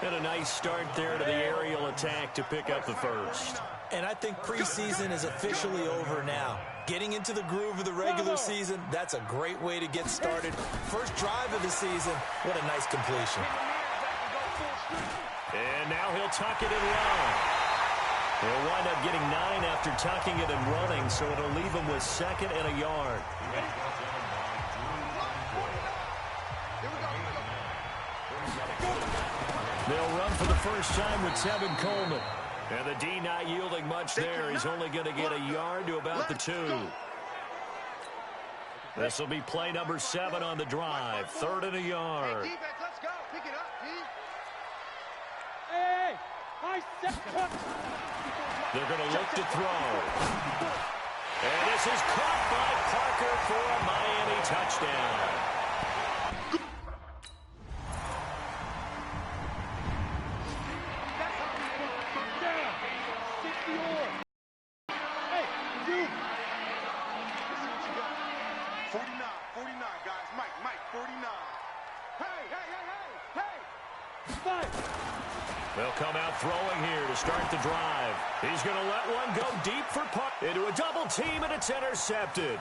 And a nice start there to the aerial attack to pick up the first. And I think preseason is officially over now. Getting into the groove of the regular season, that's a great way to get started. First drive of the season, what a nice completion. And now he'll tuck it and run. He'll wind up getting 9 after tucking it and running, so it'll leave him with 2nd and a yard. They'll run for the first time with Tevin Coleman. And the D not yielding much there. He's only going to get a yard to about the 2. This will be play number 7 on the drive. 3rd and a yard. Hey, defense, let's go. Pick it up, D. Hey, they're going to look to throw. And this is caught by Parker for a Miami touchdown. They'll come out throwing here to start the drive. He's going to let one go deep for Park. Into a double team, and it's intercepted.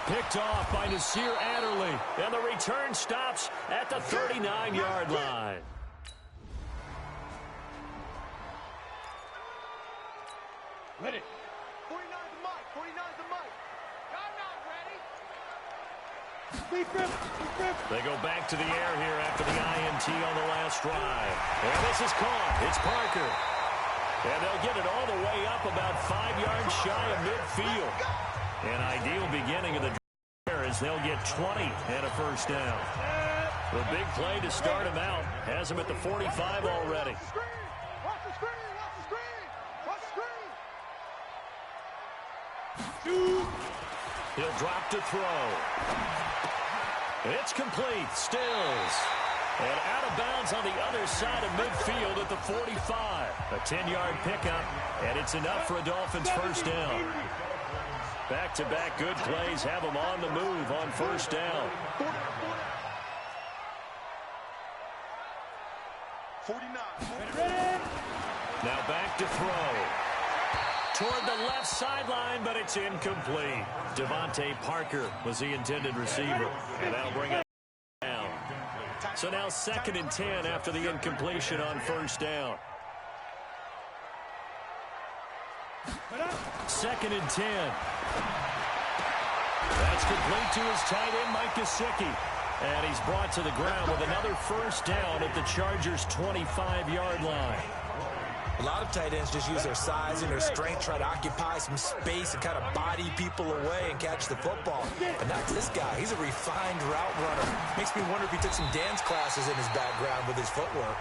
Picked off by Nasir Adderley. And the return stops at the 39-yard line. Ready. 49's the mic. 49's the mic. I'm not ready. They go back to the air here after the INT on the last drive. And this is caught. It's Parker. And they'll get it all the way up about 5 yards shy of midfield. An ideal beginning of the drive as they'll get 20 and a first down. The big play to start him out has him at the 45 already. Watch the screen. Watch the screen. Watch the screen. He'll drop to throw. It's complete. Stills. And out of bounds on the other side of midfield at the 45. A 10-yard pickup, and it's enough for a Dolphins first down. Back-to-back good plays have them on the move on first down. 49. Now back to throw. Toward the left sideline, but it's incomplete. Devontae Parker was the intended receiver, and that'll bring it down. So now 2nd and 10 after the incompletion on first down. 2nd and 10. That's complete to his tight end, Mike Gesicki. And he's brought to the ground with another first down at the Chargers' 25-yard line. A lot of tight ends just use their size and their strength, try to occupy some space and kind of body people away and catch the football. But not this guy. He's a refined route runner. Makes me wonder if he took some dance classes in his background with his footwork.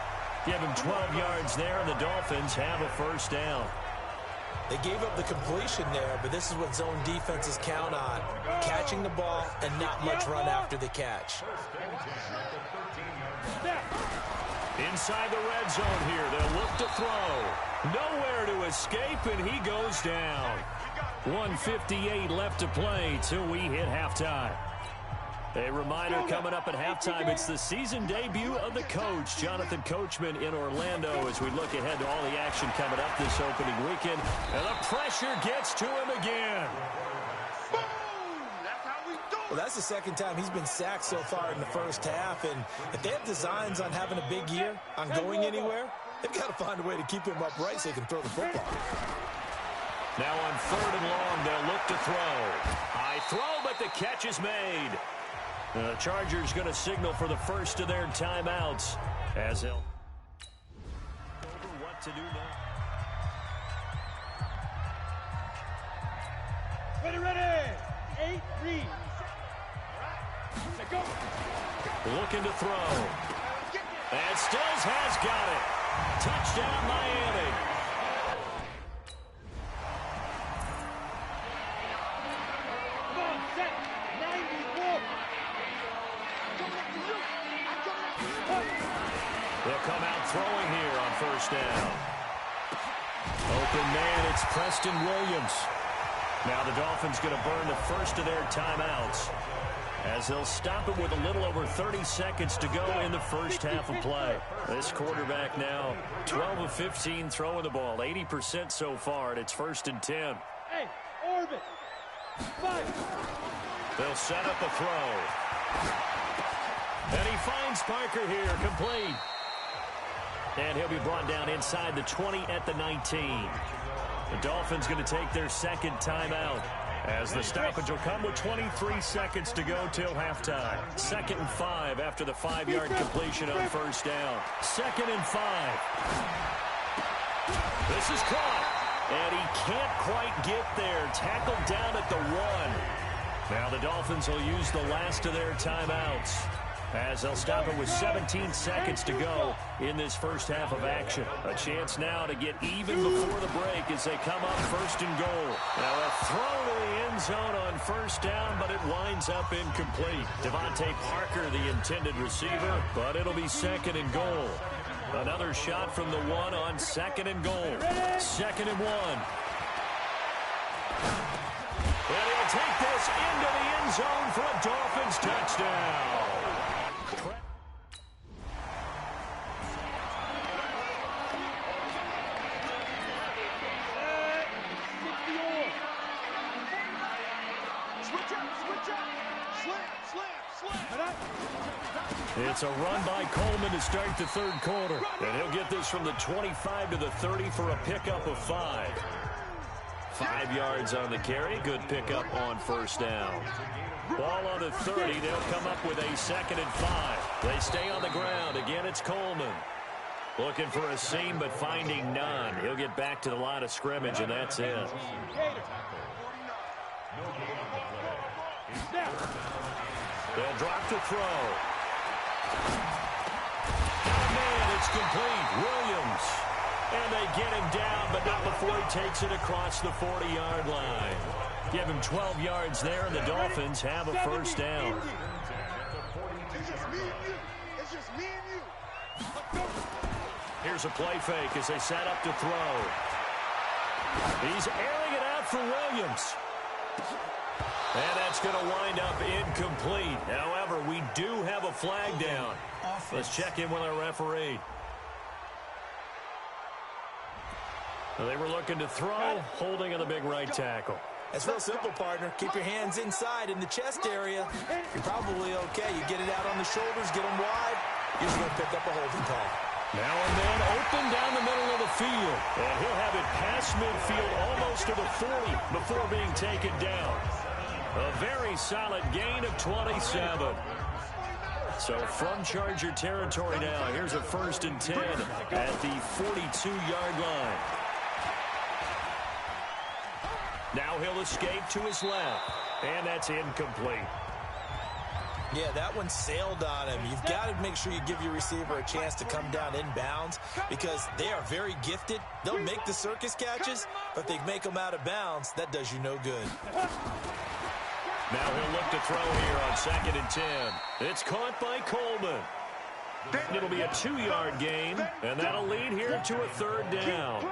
Give him 12 yards there, and the Dolphins have a first down. They gave up the completion there, but this is what zone defenses count on. Catching the ball and not much run after the catch. Inside the red zone here, they'll look to throw. Nowhere to escape, and he goes down. 1:58 left to play till we hit halftime. A reminder coming up at halftime, it's the season debut of the coach, Jonathan Coachman, in Orlando, as we look ahead to all the action coming up this opening weekend. And the pressure gets to him again. Well, that's the 2nd time he's been sacked so far in the first half, and if they have designs on having a big year, on going anywhere, they've got to find a way to keep him upright so they can throw the football. Now on 3rd and long, they'll look to throw. High throw, but the catch is made. The Chargers going to signal for the first of their timeouts as they'll over what to do now. Ready. 8 read. Go. Looking to throw. And Stills has got it. Touchdown, Miami. Set. 94. They'll come out throwing here on first down. Open man, it's Preston Williams. Now the Dolphins going to burn the first of their timeouts as they'll stop it with a little over 30 seconds to go in the first half of play. This quarterback now 12 of 15 throwing the ball, 80% so far, and it's 1st and 10. Hey, orbit. 5. They'll set up a throw. And he finds Parker here, complete. And he'll be brought down inside the 20 at the 19. The Dolphins going to take their second timeout as the stoppage will come with 23 seconds to go till halftime. 2nd and 5 after the 5-yard completion on first down. 2nd and 5. This is caught. And he can't quite get there. Tackled down at the 1. Now the Dolphins will use the last of their timeouts as they'll stop it with 17 seconds to go in this first half of action. A chance now to get even before the break as they come up 1st and goal. Now a throw to the end zone on first down, but it winds up incomplete. Devontae Parker, the intended receiver, but it'll be 2nd and goal. Another shot from the 1 on 2nd and goal. 2nd and 1. And he'll take this into the end zone for a Dolphins touchdown. It's a run by Coleman to start the 3rd quarter. And he'll get this from the 25 to the 30 for a pickup of 5. 5 yards on the carry. Good pickup on first down. Ball on the 30. They'll come up with a 2nd and 5. They stay on the ground. Again, it's Coleman. Looking for a seam, but finding none. He'll get back to the line of scrimmage, and that's it. They'll drop the throw. Oh, man, it's complete. Williams. And they get him down, but not before he takes it across the 40-yard line. Give him 12 yards there, and the Dolphins have a first down. Here's a play fake as they set up to throw. He's airing it out for Williams. And that's going to wind up incomplete. However, we do have a flag down. Let's check in with our referee. They were looking to throw, holding on the big right tackle. It's real simple, partner. Keep your hands inside in the chest area. You're probably okay. You get it out on the shoulders, get them wide. You're just going to pick up a holding call. Now a man open down the middle of the field. And he'll have it past midfield almost to the 40 before being taken down. A very solid gain of 27. So from Charger territory now, here's a 1st and 10 at the 42-yard line. Now he'll escape to his left, and that's incomplete. Yeah, that one sailed on him. You've got to make sure you give your receiver a chance to come down inbounds because they are very gifted. They'll make the circus catches, but if they make them out of bounds, that does you no good. Now he'll look to throw here on 2nd and 10. It's caught by Coleman. It'll be a 2-yard gain, and that'll lead here to a 3rd down.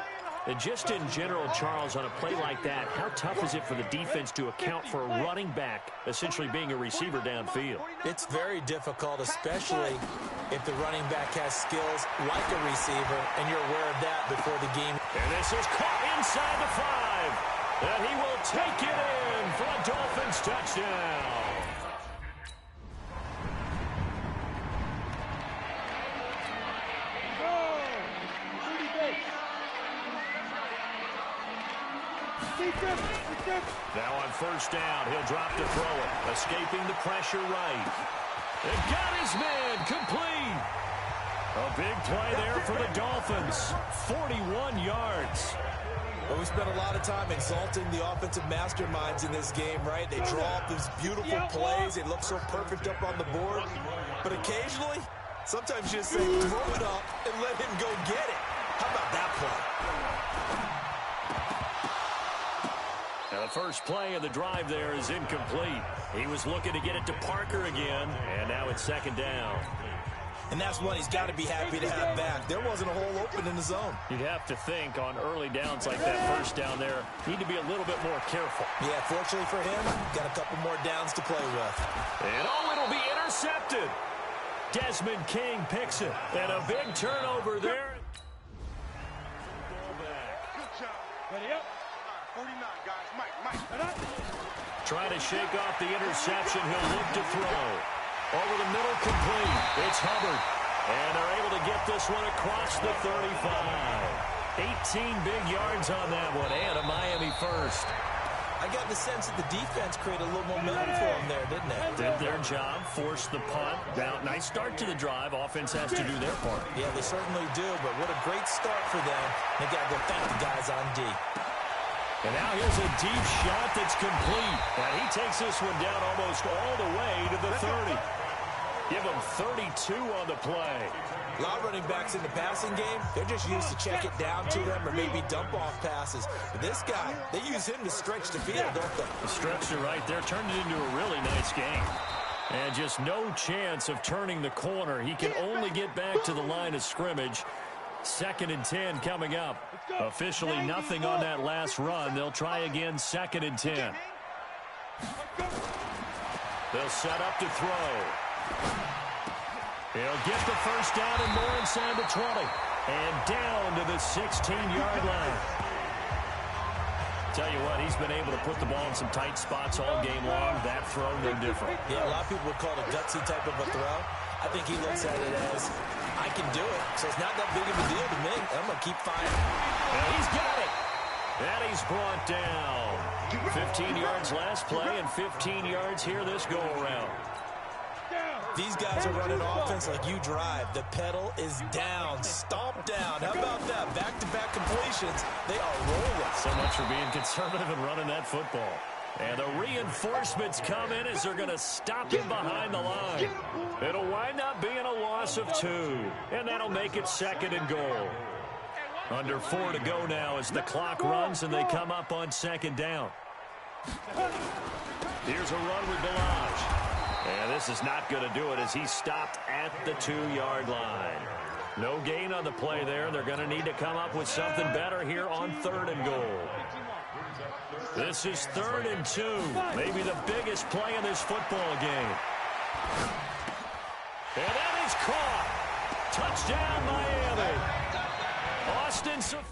And just in general, Charles, on a play like that, how tough is it for the defense to account for a running back essentially being a receiver downfield? It's very difficult, especially if the running back has skills like a receiver, and you're aware of that before the game. And this is caught inside the 5. And he will take it in for a Dolphins touchdown. Now on first down, he'll drop to throw it, escaping the pressure right. And got his man complete. A big play there for the Dolphins. 41 yards. Well, we spent a lot of time exalting the offensive masterminds in this game, right? They draw up these beautiful plays. They look so perfect up on the board. But occasionally, sometimes you just say, throw it up and let him go get it. How about that play? Now the first play of the drive there is incomplete. He was looking to get it to Parker again, and now it's 2nd down. And that's one he's got to be happy to have back. There wasn't a hole open in the zone. You'd have to think on early downs like that first down there, need to be a little bit more careful. Yeah, fortunately for him, got a couple more downs to play with. And it'll be intercepted. Desmond King picks it. And a big turnover there. Good job. Ready up. 49, guys. Mike. Trying to shake off the interception. He'll look to throw. Over the middle, complete. It's Hubbard. And they're able to get this one across the 35. 18 big yards on that one. And a Miami first. I got the sense that the defense created a little momentum for him there, didn't it? Did their job, forced the punt. Now, nice start to the drive. Offense has to do their part. Yeah, they certainly do, but what a great start for them. They got to go thank the guys on D. And now here's a deep shot that's complete. And he takes this one down almost all the way to the 30. Give him 32 on the play. A lot of running backs in the passing game, they're just used to check it down to them or maybe dump off passes. But this guy, they use him to stretch the field, don't they? The stretcher right there turned it into a really nice game. And just no chance of turning the corner. He can only get back to the line of scrimmage. 2nd and 10 coming up. Officially nothing on that last run. They'll try again 2nd and 10. They'll set up to throw. He'll get the first down and more inside the 20. And down to the 16-yard line. Tell you what, he's been able to put the ball in some tight spots all game long. That throw, no different. Yeah, a lot of people would call it a gutsy type of a throw. I think he looks at it as, I can do it, so it's not that big of a deal to me. I'm going to keep firing. And he's got it. And he's brought down. 15 yards last play and 15 yards here this go-around. These guys are running offense like you drive. The pedal is down, stomp down. How about that? Back-to-back completions. They are rolling. So much for being conservative and running that football. And the reinforcements come in as they're going to stop him behind the line. It'll wind up being a loss of 2. And that'll make it 2nd and goal. Under 4 to go now as the clock runs and they come up on 2nd down. Here's a run with Balaj. And this is not going to do it as he stopped at the 2-yard line. No gain on the play there. They're going to need to come up with something better here on 3rd and goal. This is 3rd and 2. Maybe the biggest play in this football game. And that is caught. Touchdown, Miami. Austin Safari.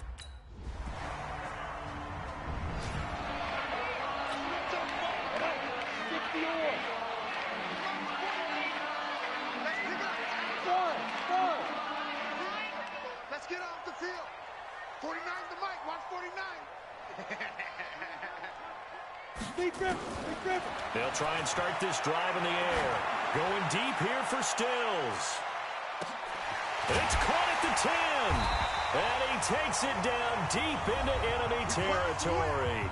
Let's get off the field. 49 the mic. Watch 49. They'll try and start this drive in the air. Going deep here for Stills. It's caught at the 10. And he takes it down deep into enemy territory.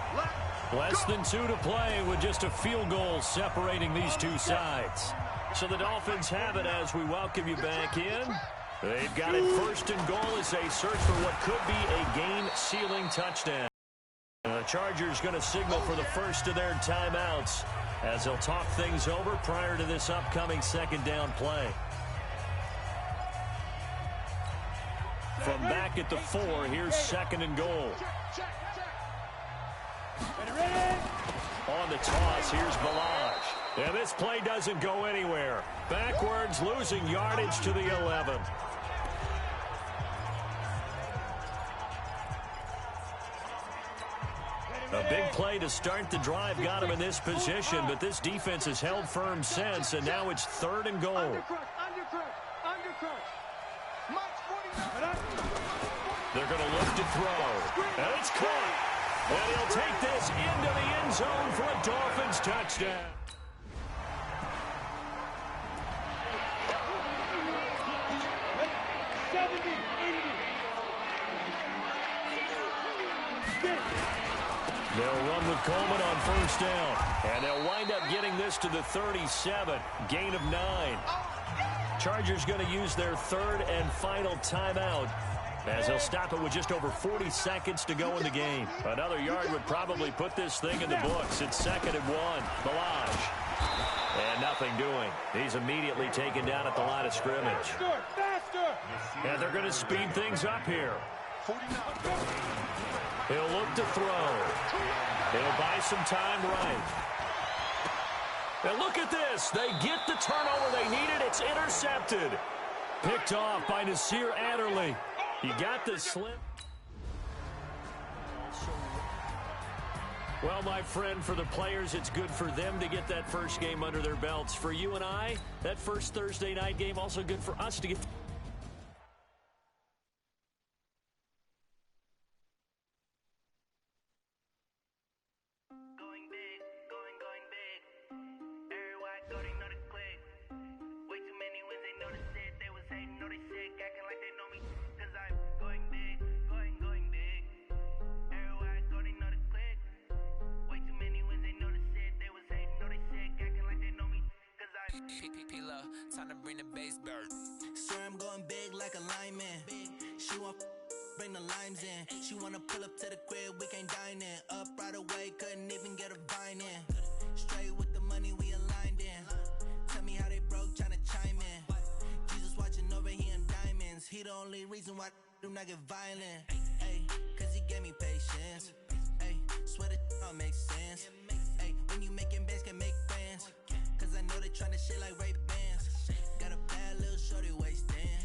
Less than 2 to play with just a field goal separating these two sides. So the Dolphins have it as we welcome you back in. They've got it 1st and goal as they search for what could be a game-sealing touchdown. The Chargers going to signal for the first of their timeouts as they'll talk things over prior to this upcoming 2nd down play. From back at the 4, here's 2nd and goal. On the toss, here's Balaj. And this play doesn't go anywhere. Backwards, losing yardage to the 11. A big play to start the drive got him in this position, but this defense has held firm since, and now it's 3rd and goal. They're going to look to throw. And it's caught. And he'll take this into the end zone for a Dolphins touchdown. They'll run with Coleman on 1st down. And they'll wind up getting this to the 37. Gain of 9. Chargers going to use their 3rd and final timeout as they'll stop it with just over 40 seconds to go in the game. Another yard would probably put this thing in the books. It's 2nd and 1. Balaj. And nothing doing. He's immediately taken down at the line of scrimmage. Faster! And they're going to speed things up here. He'll look to throw. He'll buy some time right. And look at this. They get the turnover they needed. It's intercepted. Picked off by Nasir Adderley. You got the slip. Well, my friend, for the players, it's good for them to get that first game under their belts. For you and I, that first Thursday night game, also good for us to get... Time to bring the bass bird. Swear I'm going big like a lineman. She want bring the limes in. She wanna pull up to the crib, we can't dine in. Up right away, couldn't even get a vine in. Straight with the money we aligned in. Tell me how they broke, tryna chime in. Jesus watching over here in diamonds. He the only reason why I do not get violent. Ay, cause he gave me patience. Ay, swear that all makes sense. Ay, when you making bands can make friends. Cause I know they tryna shit like Ray Bans. Got a bad little shorty wasting.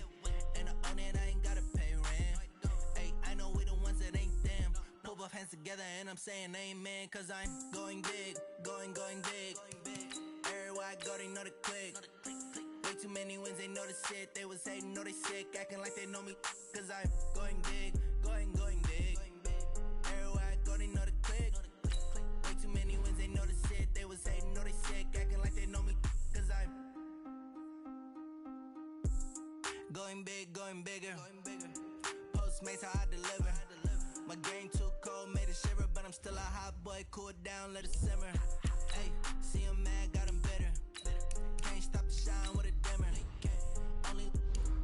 And I own it, I ain't gotta pay rent. Ay, I know we the ones that ain't them. Pull both hands together and I'm saying amen. Cause I'm going big, going big. Everywhere I go, they know the click. Way too many wins, they know the shit. They was hating, know they sick, acting like they know me. Cause I'm going big, going big. Everywhere I go, they know the click. Way too many wins, they know the shit. They was hating, know they sick, acting like they know me. Cause I'm going big, going bigger. Postmates, how I deliver. My game too cold, made it shiver. But I'm still a hot boy, cool it down, let it simmer. Hey, see him mad, got him bitter. Can't stop the shine with a dimmer. Only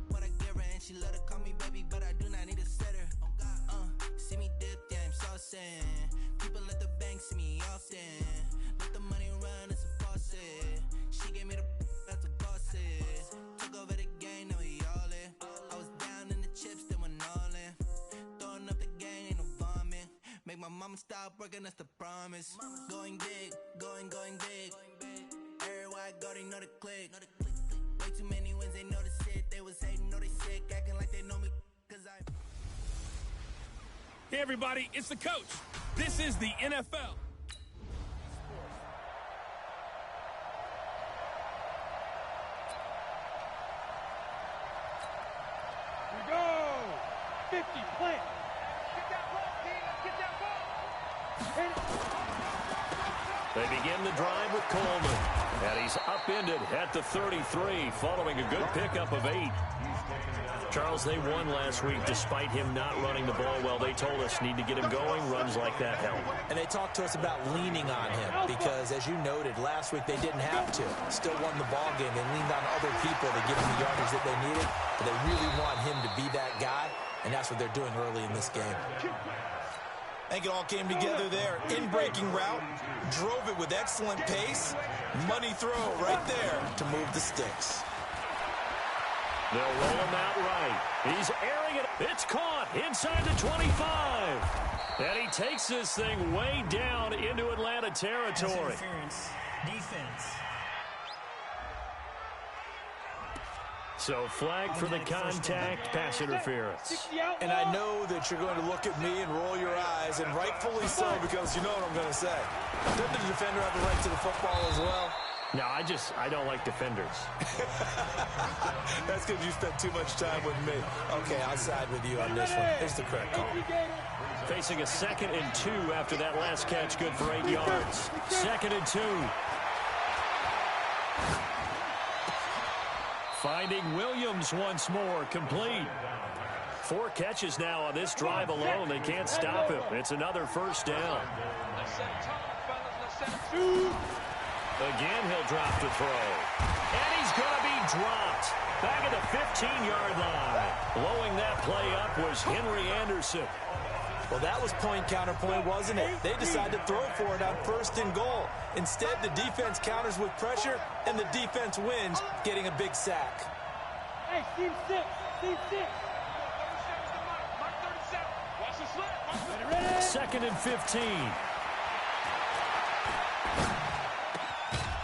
what I give her, and she love to call me baby, but I do not need a sitter. See me dip, yeah, I'm saucing. People at the bank see me often. Let the money run, it's a faucet. She gave me the that's a bosses. Took over the game, now we all in. I was down in the chips, they went all in. Throwing up the game, ain't no vomit. Make my mama stop working, that's the promise. Going big, going big. Everywhere I go, they know the click. Way too many wins, they know the shit. They was hating, know they sick, acting like they know me. Cause I... Hey everybody, it's the coach. This is the NFL. We go! 50, plant. Get that ball, team. Get that ball. Hit it. They begin the drive with Coleman. And he's upended at the 33 following a good pickup of 8. Charles, they won last week despite him not running the ball well. They told us need to get him going. Runs like that help. And they talked to us about leaning on him because, as you noted, last week they didn't have to. Still won the ball game. They leaned on other people to give them the yardage that they needed. But they really want him to be that guy, and that's what they're doing early in this game. I think it all came together there. In-breaking route, drove it with excellent pace. Money throw right there to move the sticks. They'll roll him out right. He's airing it. It's caught inside the 25. And he takes this thing way down into Atlanta territory. Defense. So flag for the contact, pass interference. And I know that you're going to look at me and roll your eyes, and rightfully so, because you know what I'm going to say. Doesn't the defender have the right to the football as well? No, I don't like defenders. That's because you spent too much time with me. Okay, I'll side with you on this one. Here's the correct call. Facing a 2nd and 2 after that last catch, good for 8 yards. 2nd and 2. Finding Williams once more, complete. 4 catches now on this drive alone. They can't stop him. It's another first down. Again, he'll drop to throw. And he's going to be dropped. Back at the 15-yard line. Blowing that play up was Henry Anderson. Well, that was point counterpoint, wasn't it? They decided to throw for it on 1st and goal. Instead, the defense counters with pressure, and the defense wins, getting a big sack. Hey, team 6. Team 6. Ready. 2nd and 15.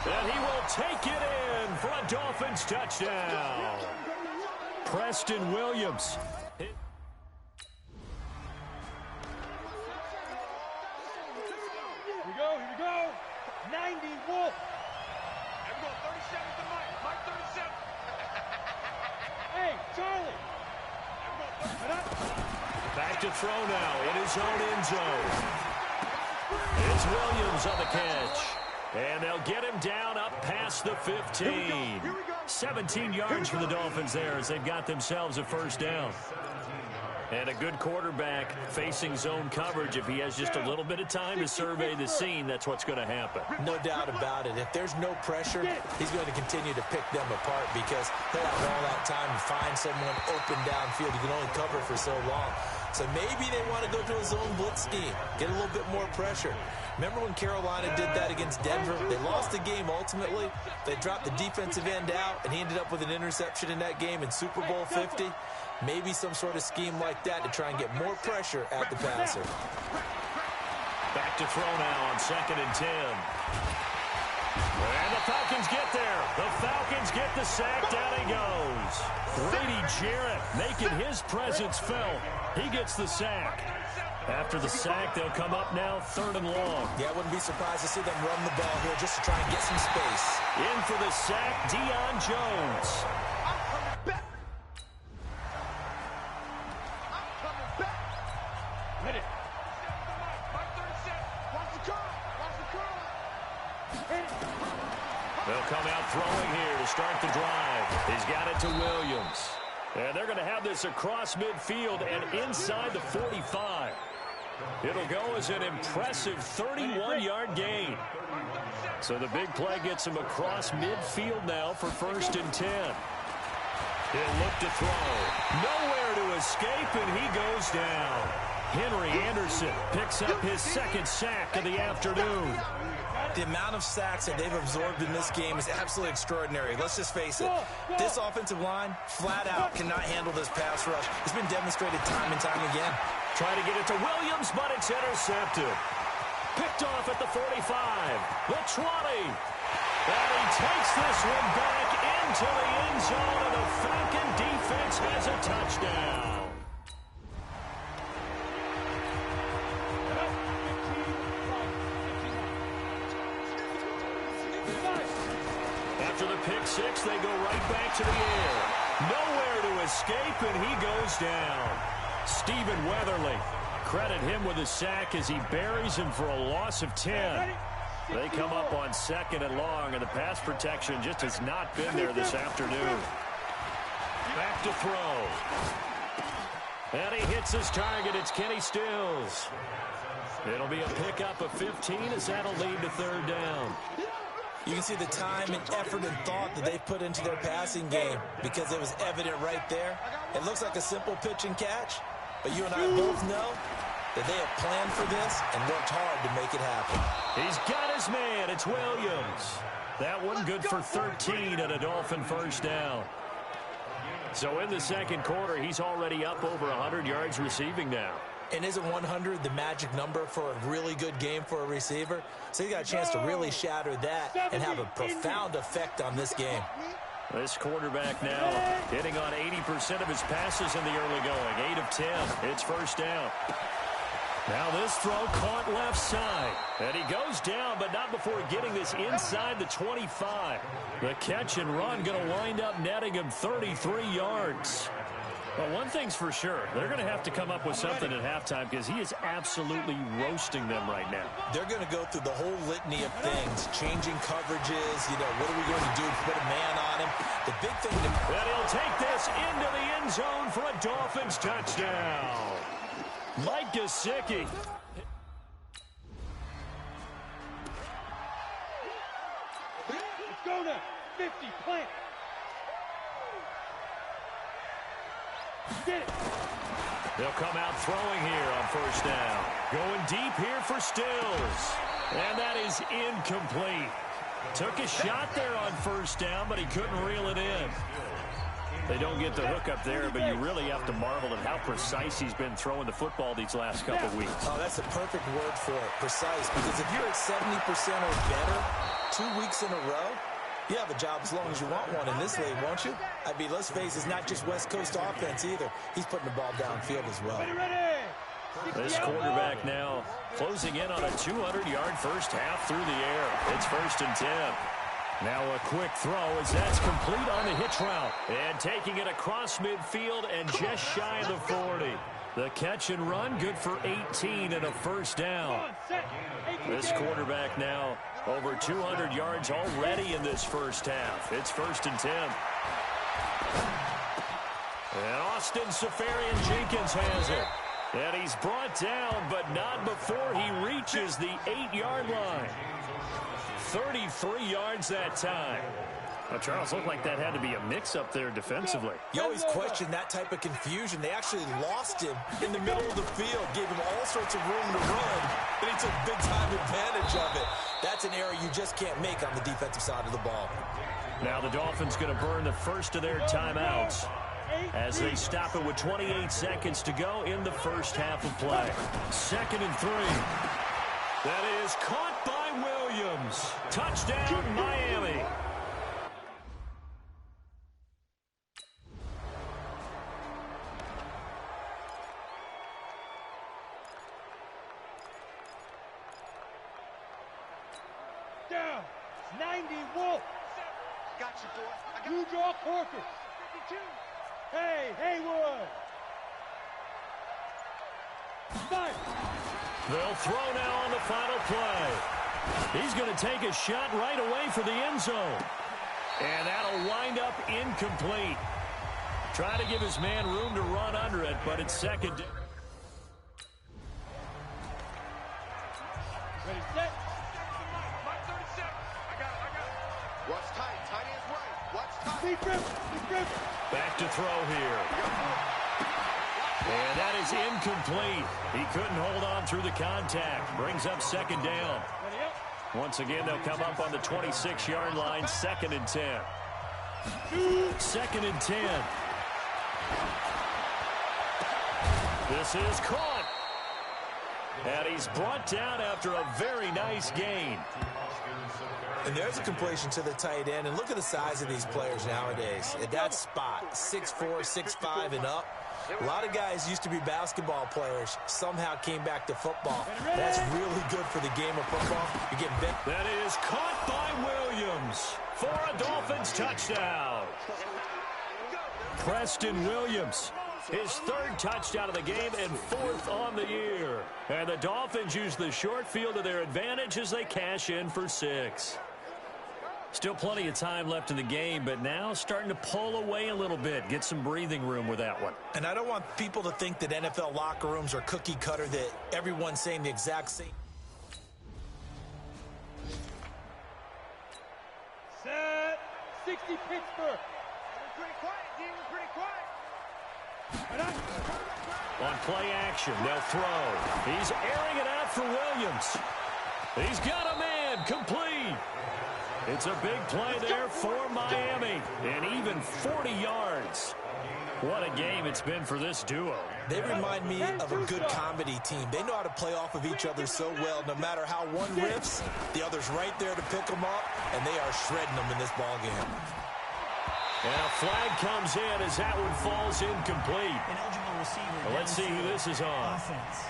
And he will take it in for a Dolphins touchdown. Preston Williams. Here we go. 90 Wolf. Here we go, 37 to Mike. Mike 37. Hey, Charlie. Back to throw now in his own end zone. It's Williams on the catch. And they'll get him down up past the 15. 17 yards for the Dolphins there as they've got themselves a 1st down. And a good quarterback facing zone coverage. If he has just a little bit of time to survey the scene, that's what's going to happen. No doubt about it. If there's no pressure, he's going to continue to pick them apart because he'll have all that time to find someone open downfield. You can only cover for so long. So maybe they want to go to a zone blitz scheme, get a little bit more pressure. Remember when Carolina did that against Denver? They lost the game ultimately. They dropped the defensive end out, and he ended up with an interception in that game in Super Bowl 50. Maybe some sort of scheme like that to try and get more pressure at the passer. Back to throw now on 2nd and 10. And the Falcons get there. The Falcons get the sack. Down he goes. Grady Jarrett making his presence felt. He gets the sack. After the sack, they'll come up now 3rd and long. Yeah, I wouldn't be surprised to see them run the ball here just to try and get some space. In for the sack, Deion Jones. Ready. They'll come out throwing here to start the drive. He's got it to Williams. And they're going to have this across midfield and inside the 45. It'll go as an impressive 31-yard gain. So the big play gets him across midfield now for 1st and 10. He'll look to throw. Nowhere to escape, and he goes down. Henry Anderson picks up his 2nd sack of the afternoon. The amount of sacks that they've absorbed in this game is absolutely extraordinary. Let's just face it. This offensive line, flat out, cannot handle this pass rush. It's been demonstrated time and time again. Try to get it to Williams, but it's intercepted. Picked off at the 45. The 20. And he takes this one back into the end zone, and the Falcon defense has a touchdown. After the pick six, they go right back to the air. Nowhere to escape, and he goes down. Stephen Weatherly, credit him with a sack as he buries him for a loss of 10. They come up on 2nd and long, and the pass protection just has not been there this afternoon. Back to throw. And he hits his target. It's Kenny Stills. It'll be a pickup of 15 as that'll lead to 3rd down. You can see the time and effort and thought that they put into their passing game because it was evident right there. It looks like a simple pitch and catch, but you and I both know that they have planned for this and worked hard to make it happen. He's got his man. It's Williams. That one good for 13 and a Dolphin 1st down. So in the 2nd quarter, he's already up over 100 yards receiving now. And isn't 100 the magic number for a really good game for a receiver? So you got a chance to really shatter that and have a profound effect on this game. This quarterback now hitting on 80% of his passes in the early going. 8 of 10. It's 1st down. Now this throw caught left side. And he goes down, but not before getting this inside the 25. The catch and run going to wind up netting him 33 yards. Well, one thing's for sure. They're going to have to come up with something at halftime because he is absolutely roasting them right now. They're going to go through the whole litany of things, changing coverages, what are we going to do? Put a man on him. The big thing to... And he'll take this into the end zone for a Dolphins touchdown. Mike Gesicki. Let's go now. 50, plant. Get it. They'll come out throwing here on first down. Going deep here for Stills. And that is incomplete. Took a shot there on first down, but he couldn't reel it in. They don't get the hook up there, but you really have to marvel at how precise he's been throwing the football these last couple weeks. Oh, that's a perfect word for it, precise, because if you're at 70% or better 2 weeks in a row, you have a job as long as you want one in this league, won't you? I mean, let's face it, it's not just West Coast offense either. He's putting the ball downfield as well. This quarterback now closing in on a 200-yard first half through the air. It's 1st and 10. Now a quick throw as that's complete on the hitch route. And taking it across midfield and just shy of the 40. The catch and run, good for 18 and a first down. This quarterback now over 200 yards already in this first half. It's 1st and 10. And Austin Safarian-Jenkins has it. And he's brought down, but not before he reaches the 8-yard line. 33 yards that time. Well, Charles, looked like that had to be a mix-up there defensively. You always question that type of confusion. They actually lost him in the middle of the field, gave him all sorts of room to run, and he took big-time advantage of it. That's an error you just can't make on the defensive side of the ball. Now the Dolphins going to burn the first of their timeouts as they stop it with 28 seconds to go in the first half of play. 2nd and 3. That is caught by Williams. Touchdown, Miami. Down. 90 Wolf. Got you, boy. You draw Corker. 52. Hey, Haywood. Start. They'll throw now on the final play. He's going to take a shot right away for the end zone. And that'll wind up incomplete. Trying to give his man room to run under it, but it's 2nd. Ready, set. Watch tight. Tight end's right. Watch tight. Big grip. Back to throw here. And that is incomplete. He couldn't hold on through the contact. Brings up 2nd down. Ready up. Once again, they'll come up on the 26-yard line, 2nd and 10. 2nd and 10. This is caught. And he's brought down after a very nice gain. And there's a completion to the tight end. And look at the size of these players nowadays. At that spot, 6'4", 6'5", and up. A lot of guys used to be basketball players, somehow came back to football. That's really good for the game of football. You're getting bent. That is caught by Williams for a Dolphins touchdown. Preston Williams, his 3rd touchdown of the game and 4th on the year. And the Dolphins use the short field to their advantage as they cash in for 6. Still plenty of time left in the game, but now starting to pull away a little bit. Get some breathing room with that one. And I don't want people to think that NFL locker rooms are cookie cutter, that everyone's saying the exact same. Set. 60 Pittsburgh. We're pretty quiet, D. We're pretty quiet. On play action, they'll throw. He's airing it out for Williams. He's got a man, complete. It's a big play there for Miami, and even 40 yards. What a game it's been for this duo. They remind me of a good comedy team. They know how to play off of each other so well. No matter how one riffs, the other's right there to pick them up, and they are shredding them in this ball game. And a flag comes in as that one falls incomplete. An eligible receiver. Well, let's see who this is on. Offense.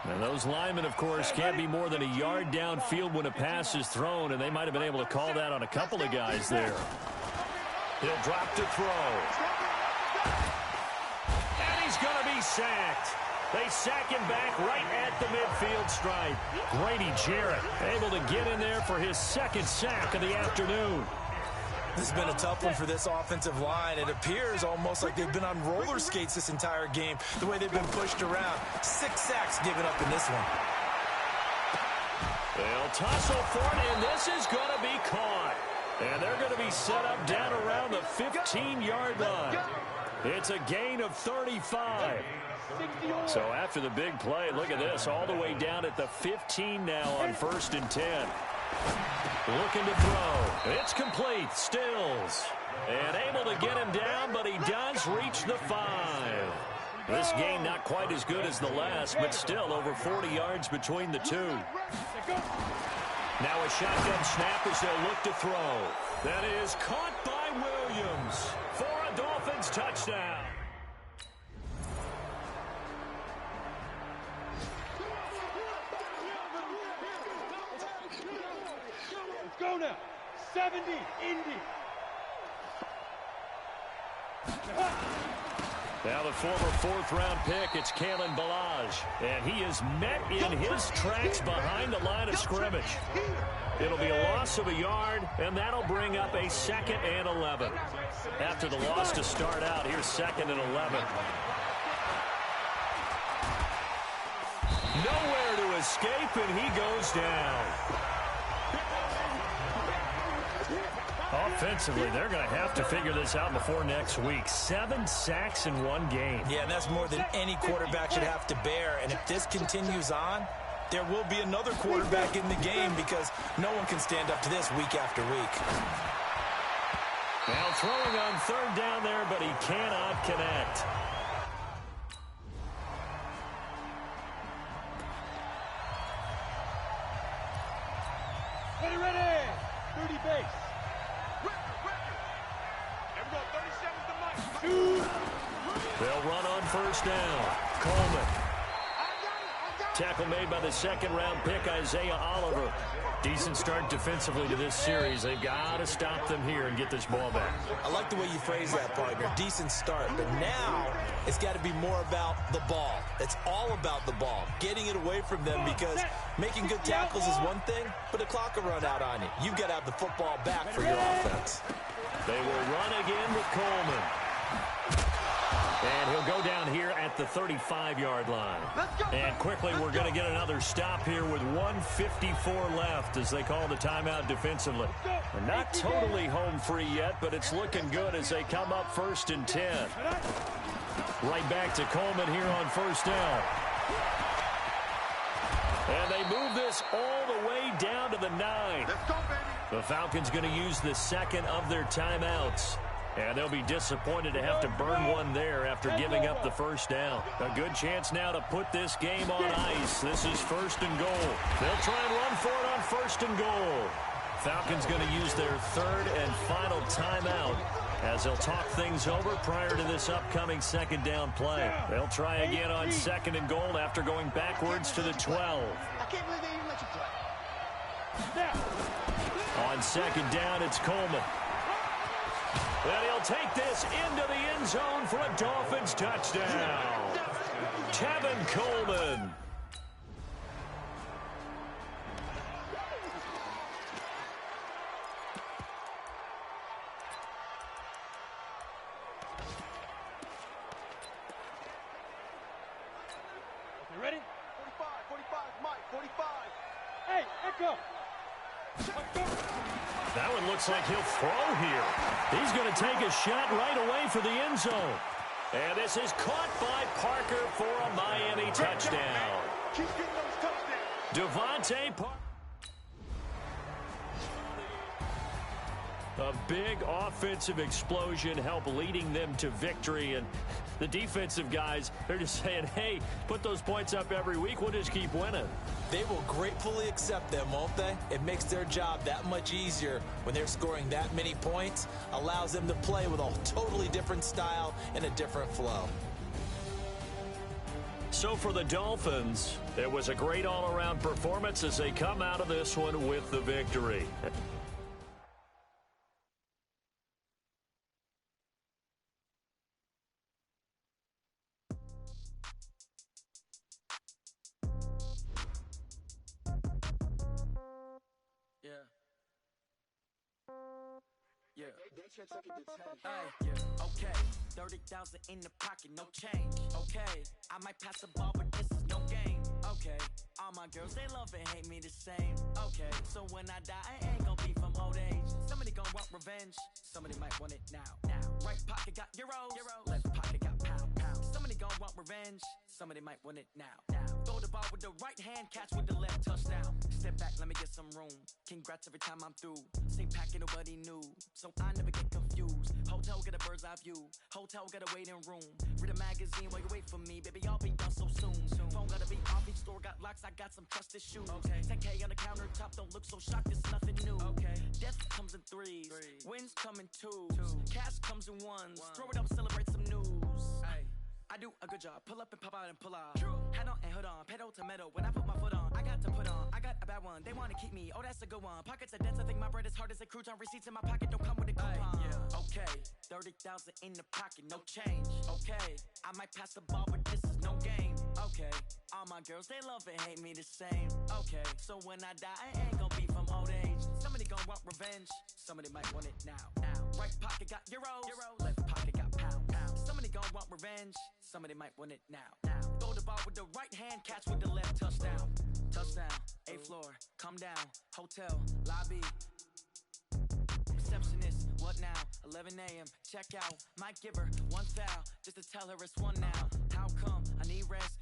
And those linemen, of course, can't be more than a yard downfield when a pass is thrown, and they might have been able to call that on a couple of guys there. He'll drop to throw. And he's going to be sacked. They sack him back right at the midfield stripe. Grady Jarrett able to get in there for his 2nd sack of the afternoon. This has been a tough one for this offensive line. It appears almost like they've been on roller skates this entire game, the way they've been pushed around. 6 sacks given up in this one. They'll tussle for it, and this is going to be caught. And they're going to be set up down around the 15-yard line. It's a gain of 35. So after the big play, look at this, all the way down at the 15 now on 1st and 10. Looking to throw. It's complete. Stills. And able to get him down, but he does reach the 5. This gain not quite as good as the last, but still over 40 yards between the two. Now a shotgun snap as they'll look to throw. That is caught by Williams for a Dolphins touchdown. Let's go now. 70, Indy. Now the former 4th-round pick, it's Kalen Ballage. And he is met in his tracks behind the line of scrimmage. It'll be a loss of a yard, and that'll bring up a 2nd and 11. After the loss to start out, here's 2nd and 11. Nowhere to escape, and he goes down. Offensively, they're going to have to figure this out before next week. 7 sacks in one game. Yeah, and that's more than any quarterback should have to bear. And if this continues on, there will be another quarterback in the game because no one can stand up to this week after week. Now throwing on 3rd down there, but he cannot connect. Ready. 30 base. They'll run on 1st down. Coleman. Tackle made by the 2nd-round pick, Isaiah Oliver. Decent start defensively to this series. They've got to stop them here and get this ball back. I like the way you phrase that, partner. Decent start. But now it's got to be more about the ball. It's all about the ball. Getting it away from them because making good tackles is one thing, but the clock will run out on you. You've got to have the football back for your offense. They will run again with Coleman. And he'll go down here at the 35-yard line. And quickly, we're going to get another stop here with 1:54 left as they call the timeout defensively. They're not totally home free yet, but it's looking good as they come up 1st and 10. Right back to Coleman here on 1st down. And they move this all the way down to the 9. The Falcons going to use the 2nd of their timeouts. And they'll be disappointed to have to burn one there after giving up the 1st down. A good chance now to put this game on ice. This is 1st and goal. They'll try and run for it on 1st and goal. Falcons going to use their 3rd and final timeout as they'll talk things over prior to this upcoming 2nd down play. They'll try again on 2nd and goal after going backwards to the 12. I can't believe they even let you play. On 2nd down, it's Coleman. And he'll take this into the end zone for a Dolphins touchdown. Tevin Coleman. You ready? 45, Mike, 45. Hey, Echo. That one looks like he'll throw here. He's going to take a shot right away for the end zone. And this is caught by Parker for a Miami touchdown. Keep getting those touchdowns. Devontae Parker. A big offensive explosion helped leading them to victory. And the defensive guys, they're just saying, hey, put those points up every week. We'll just keep winning. They will gratefully accept them, won't they? It makes their job that much easier when they're scoring that many points. Allows them to play with a totally different style and a different flow. So for the Dolphins, it was a great all-around performance as they come out of this one with the victory. Okay, 30,000 in the pocket, no change. Okay, I might pass the ball, but this is no game. Okay, all my girls, they love and hate me the same. Okay, so when I die, I ain't gonna be from old age. Somebody go gon' want revenge. Somebody might want it now. Right pocket got euros. Left pocket got pound. Somebody gon' want revenge. Somebody might want it now. Throw the ball with the right hand, catch with the left, touchdown. Step back, let me get some room. Congrats every time I'm through. Same packet, nobody knew, so I never get confused. Hotel get a bird's eye view. Hotel got a waiting room. Read a magazine while you wait for me, baby. I'll be done so soon. Phone gotta be off, each store got locks. I got some trusted shoes. 10K on the countertop, don't look so shocked. It's nothing new. Death comes in threes. Wins come in twos. Cash comes in ones. Throw it up, celebrate some news. I do a good job, pull up and pop out and pull out. Head on and hood on, pedal to metal. When I put my foot on, I got to put on. I got a bad one, they wanna keep me. Oh, that's a good one. Pockets are dense, I think my bread is hard as a crouton. Receipts in my pocket don't come with a coupon. Okay, 30,000 in the pocket, no change. Okay, I might pass the ball, but this is no game. Okay, all my girls, they love and hate me the same. Okay, so when I die, I ain't gon' be from old age. Somebody gon' want revenge. Somebody might want it now. Right pocket got euros. Left pocket got pound. Somebody gon' want revenge. Somebody might want it now. Throw the ball with the right hand, catch with the left, touchdown. Touchdown, 8th floor, come down. Hotel, lobby. Receptionist, what now? 11 a.m., check out. Might give her one foul, just to tell her it's one now. How come? I need rest.